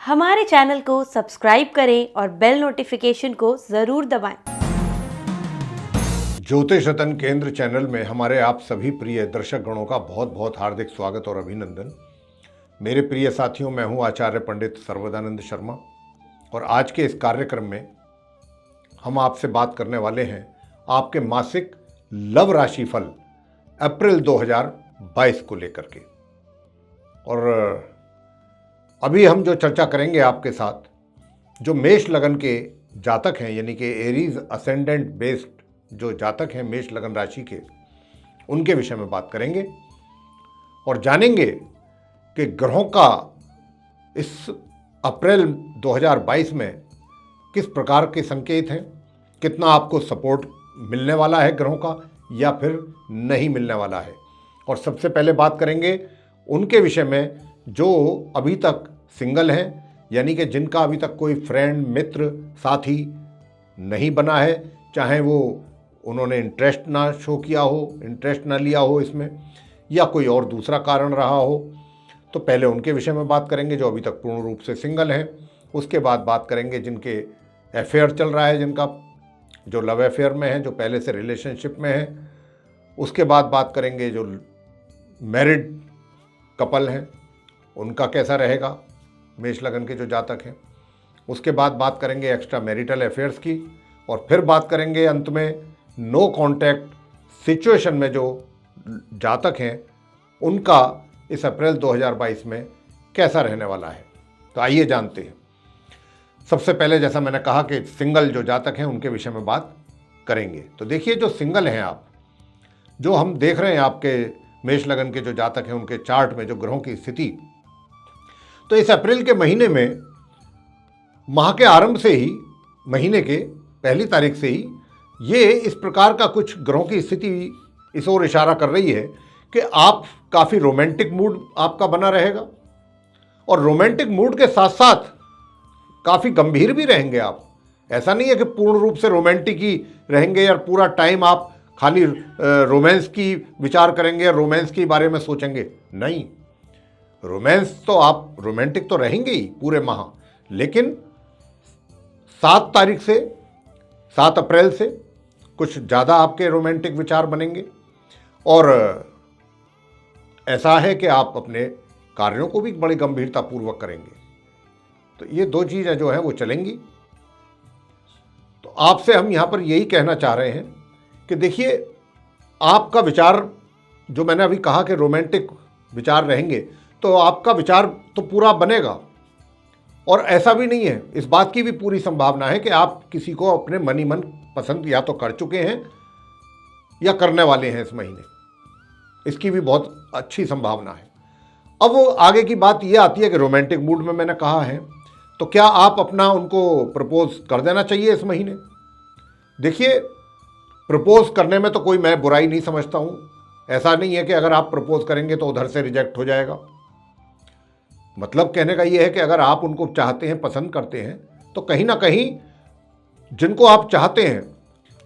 हमारे चैनल को सब्सक्राइब करें और बेल नोटिफिकेशन को ज़रूर दबाएं। ज्योतिष रतन केंद्र चैनल में हमारे आप सभी प्रिय दर्शक गणों का बहुत बहुत हार्दिक स्वागत और अभिनंदन। मेरे प्रिय साथियों, मैं हूं आचार्य पंडित सर्वदानंद शर्मा और आज के इस कार्यक्रम में हम आपसे बात करने वाले हैं आपके मासिक लव राशि फल अप्रैल 2022 को लेकर के। और अभी हम जो चर्चा करेंगे आपके साथ, जो मेष लगन के जातक हैं, यानी कि एरीज असेंडेंट बेस्ड जो जातक हैं मेष लगन राशि के, उनके विषय में बात करेंगे और जानेंगे कि ग्रहों का इस अप्रैल 2022 में किस प्रकार के संकेत हैं, कितना आपको सपोर्ट मिलने वाला है ग्रहों का या फिर नहीं मिलने वाला है। और सबसे पहले बात करेंगे उनके विषय में जो अभी तक सिंगल हैं, यानी कि जिनका अभी तक कोई फ्रेंड, मित्र, साथी नहीं बना है, चाहे वो उन्होंने इंटरेस्ट ना शो किया हो, इंटरेस्ट ना लिया हो इसमें, या कोई और दूसरा कारण रहा हो, तो पहले उनके विषय में बात करेंगे जो अभी तक पूर्ण रूप से सिंगल हैं। उसके बाद बात करेंगे जिनके अफेयर चल रहा है, जिनका जो लव अफेयर में है, जो पहले से रिलेशनशिप में है। उसके बाद बात करेंगे जो मैरिड कपल हैं, उनका कैसा रहेगा, मेष लगन के जो जातक हैं। उसके बाद बात करेंगे एक्स्ट्रा मैरिटल अफेयर्स की और फिर बात करेंगे अंत में नो कॉन्टैक्ट सिचुएशन में जो जातक हैं उनका इस अप्रैल 2022 में कैसा रहने वाला है। तो आइए जानते हैं। सबसे पहले जैसा मैंने कहा कि सिंगल जो जातक हैं उनके विषय में बात करेंगे। तो देखिए, जो सिंगल हैं आप, जो हम देख रहे हैं आपके मेष लगन के जो जातक हैं उनके चार्ट में जो ग्रहों की स्थिति, तो इस अप्रैल के महीने में माह के आरंभ से ही, महीने के पहली तारीख से ही ये इस प्रकार का कुछ ग्रहों की स्थिति इस ओर इशारा कर रही है कि आप काफ़ी रोमांटिक मूड आपका बना रहेगा और रोमांटिक मूड के साथ साथ काफ़ी गंभीर भी रहेंगे आप। ऐसा नहीं है कि पूर्ण रूप से रोमांटिक ही रहेंगे या पूरा टाइम आप खाली रोमांस की विचार करेंगे, रोमांस के बारे में सोचेंगे। नहीं, रोमांस तो आप रोमांटिक तो रहेंगे ही पूरे माह, लेकिन 7 अप्रैल से कुछ ज़्यादा आपके रोमांटिक विचार बनेंगे और ऐसा है कि आप अपने कार्यों को भी बड़ी गंभीरतापूर्वक करेंगे। तो ये दो चीज़ें जो हैं वो चलेंगी। तो आपसे हम यहाँ पर यही कहना चाह रहे हैं कि देखिए, आपका विचार जो मैंने अभी कहा कि रोमांटिक विचार रहेंगे, तो आपका विचार तो पूरा बनेगा। और ऐसा भी नहीं है, इस बात की भी पूरी संभावना है कि आप किसी को अपने मन ही मन पसंद या तो कर चुके हैं या करने वाले हैं इस महीने, इसकी भी बहुत अच्छी संभावना है। अब वो आगे की बात ये आती है कि रोमांटिक मूड में मैंने कहा है, तो क्या आप अपना उनको प्रपोज कर देना चाहिए इस महीने। देखिए, प्रपोज करने में तो कोई मैं बुराई नहीं समझता हूँ। ऐसा नहीं है कि अगर आप प्रपोज करेंगे तो उधर से रिजेक्ट हो जाएगा। मतलब कहने का ये है कि अगर आप उनको चाहते हैं, पसंद करते हैं, तो कहीं ना कहीं जिनको आप चाहते हैं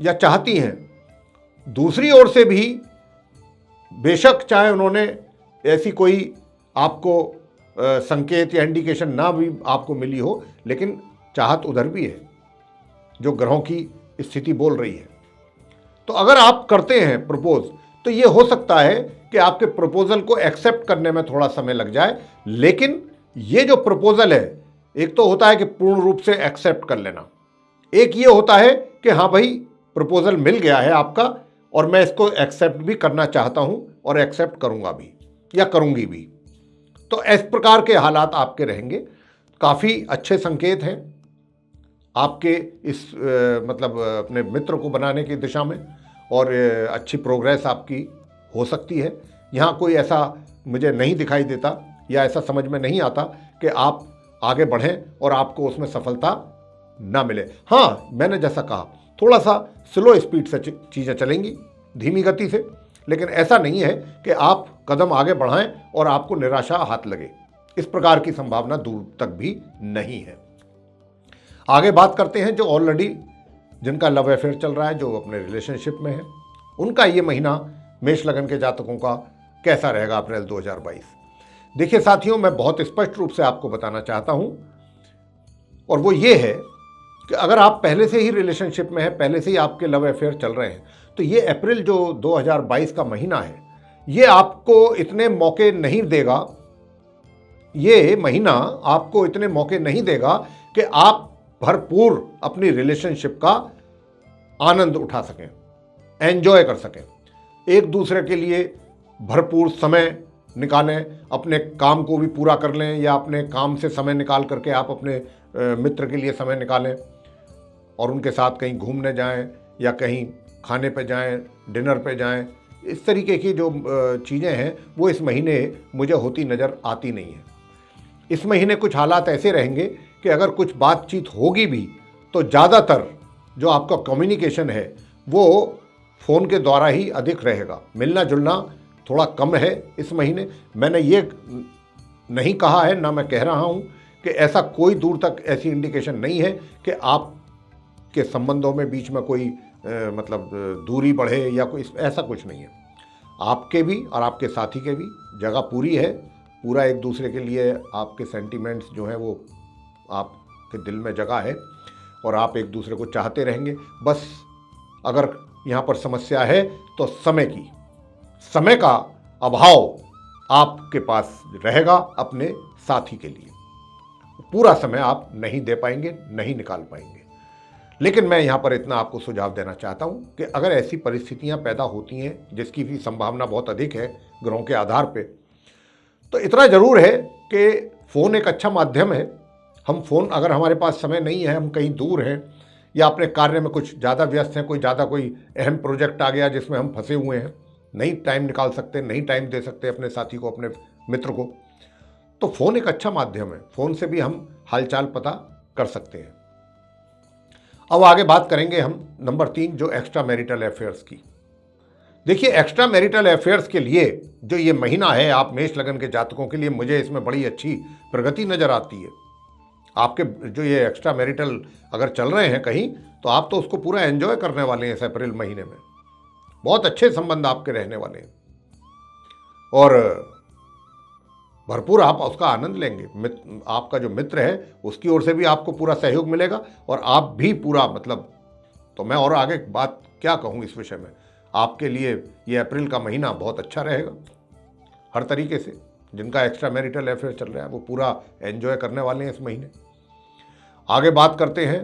या चाहती हैं, दूसरी ओर से भी बेशक चाहे उन्होंने ऐसी कोई आपको संकेत या इंडिकेशन ना भी आपको मिली हो, लेकिन चाहत उधर भी है जो ग्रहों की स्थिति बोल रही है। तो अगर आप करते हैं प्रपोज, तो ये हो सकता है कि आपके प्रपोजल को एक्सेप्ट करने में थोड़ा समय लग जाए। लेकिन ये जो प्रपोजल है, एक तो होता है कि पूर्ण रूप से एक्सेप्ट कर लेना, एक ये होता है कि हाँ भाई, प्रपोजल मिल गया है आपका और मैं इसको एक्सेप्ट भी करना चाहता हूँ और एक्सेप्ट करूँगा भी या करूँगी भी। तो इस प्रकार के हालात आपके रहेंगे। काफ़ी अच्छे संकेत हैं आपके इस मतलब अपने मित्र को बनाने की दिशा में और अच्छी प्रोग्रेस आपकी हो सकती है। यहाँ कोई ऐसा मुझे नहीं दिखाई देता या ऐसा समझ में नहीं आता कि आप आगे बढ़ें और आपको उसमें सफलता ना मिले। हाँ, मैंने जैसा कहा, थोड़ा सा स्लो स्पीड से चीज़ें चलेंगी, धीमी गति से, लेकिन ऐसा नहीं है कि आप कदम आगे बढ़ाएं और आपको निराशा हाथ लगे। इस प्रकार की संभावना दूर तक भी नहीं है। आगे बात करते हैं जो ऑलरेडी जिनका लव अफेयर चल रहा है, जो अपने रिलेशनशिप में है, उनका ये महीना मेष लगन के जातकों का कैसा रहेगा अप्रैल 2022। देखिए साथियों, मैं बहुत स्पष्ट रूप से आपको बताना चाहता हूं और वो ये है कि अगर आप पहले से ही रिलेशनशिप में हैं, पहले से ही आपके लव अफेयर चल रहे हैं, तो ये अप्रैल जो 2022 का महीना है, ये आपको इतने मौके नहीं देगा, ये महीना आपको इतने मौके नहीं देगा कि आप भरपूर अपनी रिलेशनशिप का आनंद उठा सकें, एंजॉय कर सकें, एक दूसरे के लिए भरपूर समय निकालें, अपने काम को भी पूरा कर लें या अपने काम से समय निकाल करके आप अपने मित्र के लिए समय निकालें और उनके साथ कहीं घूमने जाएं या कहीं खाने पे जाएं, डिनर पे जाएं। इस तरीके की जो चीज़ें हैं वो इस महीने मुझे होती नज़र आती नहीं है। इस महीने कुछ हालात ऐसे रहेंगे कि अगर कुछ बातचीत होगी भी तो ज़्यादातर जो आपका कम्युनिकेशन है वो फ़ोन के द्वारा ही अधिक रहेगा, मिलना जुलना थोड़ा कम है इस महीने। मैंने ये नहीं कहा है, ना मैं कह रहा हूँ कि ऐसा कोई दूर तक ऐसी इंडिकेशन नहीं है कि आपके संबंधों में बीच में कोई मतलब दूरी बढ़े या कोई ऐसा कुछ नहीं है। आपके भी और आपके साथी के भी जगह पूरी है, पूरा एक दूसरे के लिए आपके सेंटिमेंट्स जो हैं वो आपके दिल में जगह है और आप एक दूसरे को चाहते रहेंगे। बस अगर यहाँ पर समस्या है तो समय का अभाव आपके पास रहेगा अपने साथी के लिए, पूरा समय आप नहीं दे पाएंगे, नहीं निकाल पाएंगे। लेकिन मैं यहाँ पर इतना आपको सुझाव देना चाहता हूँ कि अगर ऐसी परिस्थितियाँ पैदा होती हैं जिसकी भी संभावना बहुत अधिक है ग्रहों के आधार पे, तो इतना ज़रूर है कि फ़ोन एक अच्छा माध्यम है। हम फ़ोन अगर हमारे पास समय नहीं है, हम कहीं दूर हैं या अपने कार्य में कुछ ज़्यादा व्यस्त हैं, कोई अहम प्रोजेक्ट आ गया जिसमें हम फंसे हुए हैं, नहीं टाइम निकाल सकते, नहीं टाइम दे सकते अपने साथी को, अपने मित्र को, तो फ़ोन एक अच्छा माध्यम है। फ़ोन से भी हम हालचाल पता कर सकते हैं। अब आगे बात करेंगे हम नंबर 3 जो एक्स्ट्रा मैरिटल अफेयर्स की। देखिए, एक्स्ट्रा मैरिटल अफेयर्स के लिए जो ये महीना है आप मेष लगन के जातकों के लिए, मुझे इसमें बड़ी अच्छी प्रगति नज़र आती है। आपके जो ये एक्स्ट्रा मैरिटल अगर चल रहे हैं कहीं, तो आप तो उसको पूरा एंजॉय करने वाले हैं इस अप्रैल महीने में। बहुत अच्छे संबंध आपके रहने वाले हैं और भरपूर आप उसका आनंद लेंगे। आपका जो मित्र है उसकी ओर से भी आपको पूरा सहयोग मिलेगा और आप भी पूरा मतलब, तो मैं और आगे बात क्या कहूँ इस विषय में। आपके लिए ये अप्रैल का महीना बहुत अच्छा रहेगा हर तरीके से। जिनका एक्स्ट्रा मैरिटल अफेयर चल रहा है वो पूरा एंजॉय करने वाले हैं इस महीने। आगे बात करते हैं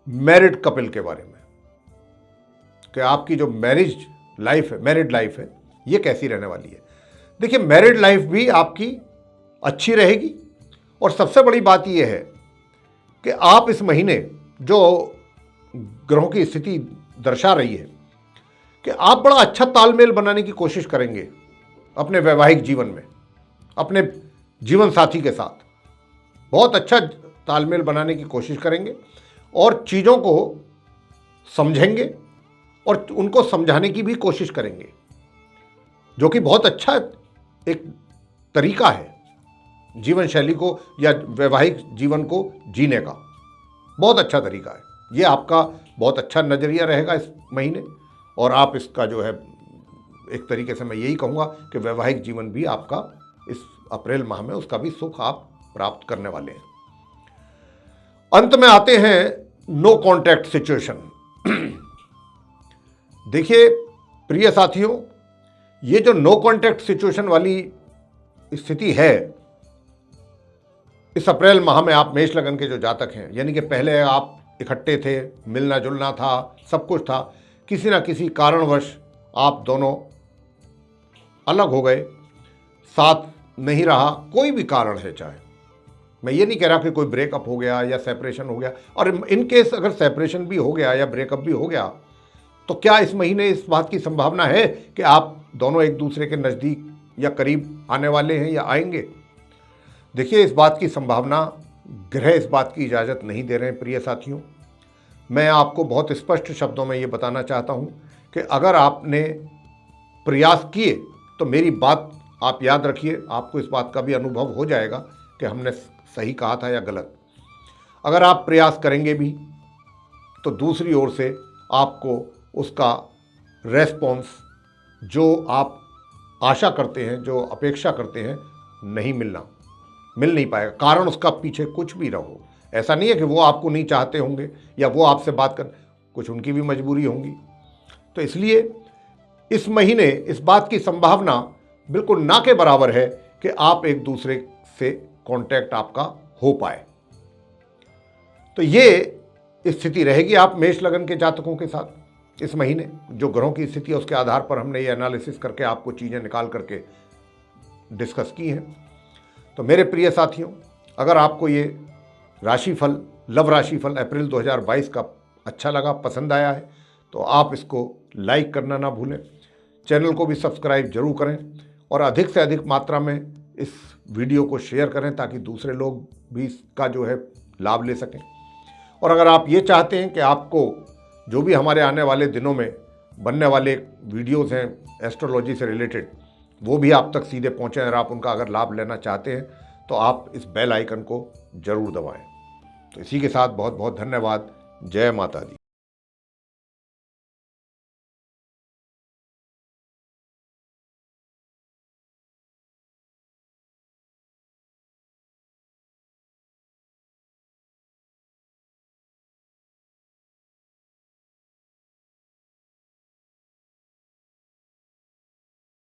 मैरिड कपल के बारे में कि आपकी जो मैरिड लाइफ है ये कैसी रहने वाली है। देखिए, मैरिड लाइफ भी आपकी अच्छी रहेगी और सबसे बड़ी बात यह है कि आप इस महीने जो ग्रहों की स्थिति दर्शा रही है कि आप बड़ा अच्छा तालमेल बनाने की कोशिश करेंगे अपने वैवाहिक जीवन में, अपने जीवन साथी के साथ बहुत अच्छा तालमेल बनाने की कोशिश करेंगे और चीज़ों को समझेंगे और उनको समझाने की भी कोशिश करेंगे, जो कि बहुत अच्छा एक तरीका है जीवन शैली को या वैवाहिक जीवन को जीने का। बहुत अच्छा तरीका है ये, आपका बहुत अच्छा नज़रिया रहेगा इस महीने और आप इसका जो है एक तरीके से मैं यही कहूँगा कि वैवाहिक जीवन भी आपका इस अप्रैल माह में उसका भी सुख आप प्राप्त करने वाले हैं। अंत में आते हैं नो कॉन्टैक्ट सिचुएशन। देखिए प्रिय साथियों, ये जो नो कॉन्टैक्ट सिचुएशन वाली स्थिति है इस अप्रैल माह में, आप मेष लगन के जो जातक हैं, यानी कि पहले आप इकट्ठे थे, मिलना जुलना था, सब कुछ था, किसी ना किसी कारणवश आप दोनों अलग हो गए, साथ नहीं रहा, कोई भी कारण है, चाहे मैं ये नहीं कह रहा कि कोई ब्रेकअप हो गया या सेपरेशन हो गया, और इन केस अगर सेपरेशन भी हो गया या ब्रेकअप भी हो गया तो क्या इस महीने इस बात की संभावना है कि आप दोनों एक दूसरे के नज़दीक या करीब आने वाले हैं या आएंगे? देखिए, इस बात की संभावना, ग्रह इस बात की इजाज़त नहीं दे रहे हैं प्रिय साथियों। मैं आपको बहुत स्पष्ट शब्दों में ये बताना चाहता हूँ कि अगर आपने प्रयास किए तो मेरी बात आप याद रखिए, आपको इस बात का भी अनुभव हो जाएगा कि हमने सही कहा था या गलत। अगर आप प्रयास करेंगे भी तो दूसरी ओर से आपको उसका रेस्पॉन्स जो आप आशा करते हैं, जो अपेक्षा करते हैं, मिल नहीं पाएगा। कारण उसका पीछे कुछ भी रहो, ऐसा नहीं है कि वो आपको नहीं चाहते होंगे या वो आपसे बात कर, कुछ उनकी भी मजबूरी होंगी। तो इसलिए इस महीने इस बात की संभावना बिल्कुल ना के बराबर है कि आप एक दूसरे से कांटेक्ट आपका हो पाए। तो ये स्थिति रहेगी आप मेष लगन के जातकों के साथ इस महीने। जो ग्रहों की स्थिति है उसके आधार पर हमने ये एनालिसिस करके आपको चीज़ें निकाल करके डिस्कस की हैं। तो मेरे प्रिय साथियों, अगर आपको ये राशिफल, लव राशिफल अप्रैल 2022 का अच्छा लगा, पसंद आया है, तो आप इसको लाइक करना ना भूलें। चैनल को भी सब्सक्राइब जरूर करें और अधिक से अधिक मात्रा में इस वीडियो को शेयर करें ताकि दूसरे लोग भी इसका जो है लाभ ले सकें। और अगर आप ये चाहते हैं कि आपको जो भी हमारे आने वाले दिनों में बनने वाले वीडियोस हैं एस्ट्रोलॉजी से रिलेटेड, वो भी आप तक सीधे पहुँचें, अगर आप उनका अगर लाभ लेना चाहते हैं तो आप इस बेल आइकन को जरूर दबाएं। तो इसी के साथ बहुत बहुत धन्यवाद। जय माता दी।